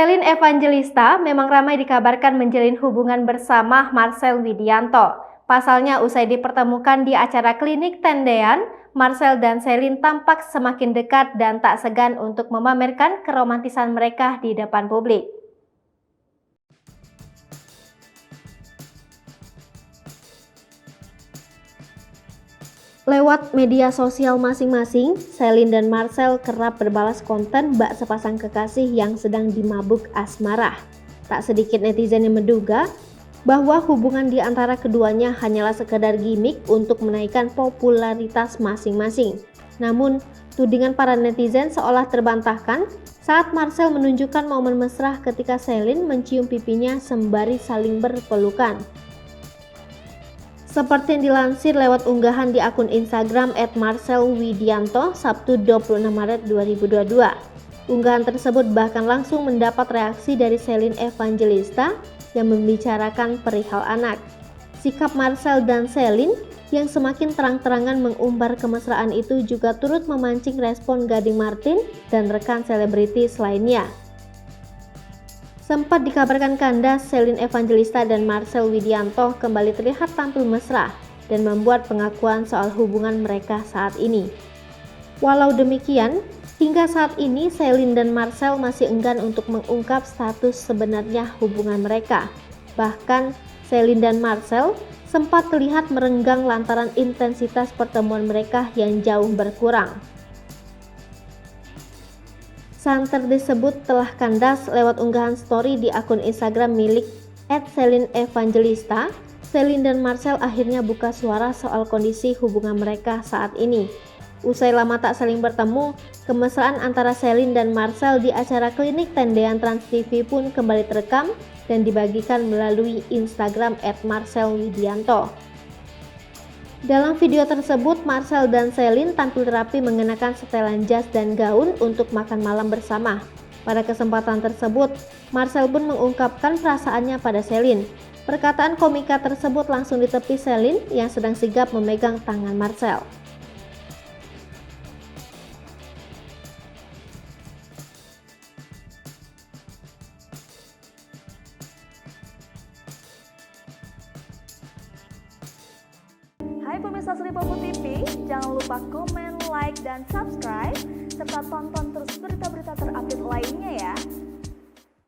Shelin Evangelista memang ramai dikabarkan menjalin hubungan bersama Marcel Widianto. Pasalnya usai dipertemukan di acara klinik tendean, Marcel dan Shelin tampak semakin dekat dan tak segan untuk memamerkan keromantisan mereka di depan publik. Lewat media sosial masing-masing, Shelin dan Marcel kerap berbalas konten bak sepasang kekasih yang sedang dimabuk asmara. Tak sedikit netizen yang menduga bahwa hubungan di antara keduanya hanyalah sekedar gimmick untuk menaikkan popularitas masing-masing. Namun, tudingan para netizen seolah terbantahkan saat Marcel menunjukkan momen mesra ketika Shelin mencium pipinya sembari saling berpelukan. Seperti yang dilansir lewat unggahan di akun Instagram @marcelwidianto Sabtu 26 Maret 2022. Unggahan tersebut bahkan langsung mendapat reaksi dari Shelin Evangelista yang membicarakan perihal anak. Sikap Marcel dan Shelin yang semakin terang-terangan mengumbar kemesraan itu juga turut memancing respon Gading Martin dan rekan selebritis lainnya. Sempat dikabarkan kandas, Shelin Evangelista dan Marcel Widianto kembali terlihat tampil mesra dan membuat pengakuan soal hubungan mereka saat ini. Walau demikian, hingga saat ini Shelin dan Marcel masih enggan untuk mengungkap status sebenarnya hubungan mereka. Bahkan, Shelin dan Marcel sempat terlihat merenggang lantaran intensitas pertemuan mereka yang jauh berkurang. Santer disebut telah kandas lewat unggahan story di akun Instagram milik @Shelin Evangelista. Shelin dan Marcel akhirnya buka suara soal kondisi hubungan mereka saat ini. Usai lama tak saling bertemu, kemesraan antara Shelin dan Marcel di acara klinik tendean Trans TV pun kembali terekam dan dibagikan melalui Instagram @marcelwidianto. Dalam video tersebut, Marcel dan Shelin tampil rapi mengenakan setelan jas dan gaun untuk makan malam bersama. Pada kesempatan tersebut, Marcel pun mengungkapkan perasaannya pada Shelin. Perkataan komika tersebut langsung ditepis Shelin yang sedang sigap memegang tangan Marcel. Hai pemirsa Sri Popo TV, jangan lupa komen, like, dan subscribe, serta tonton terus berita-berita terupdate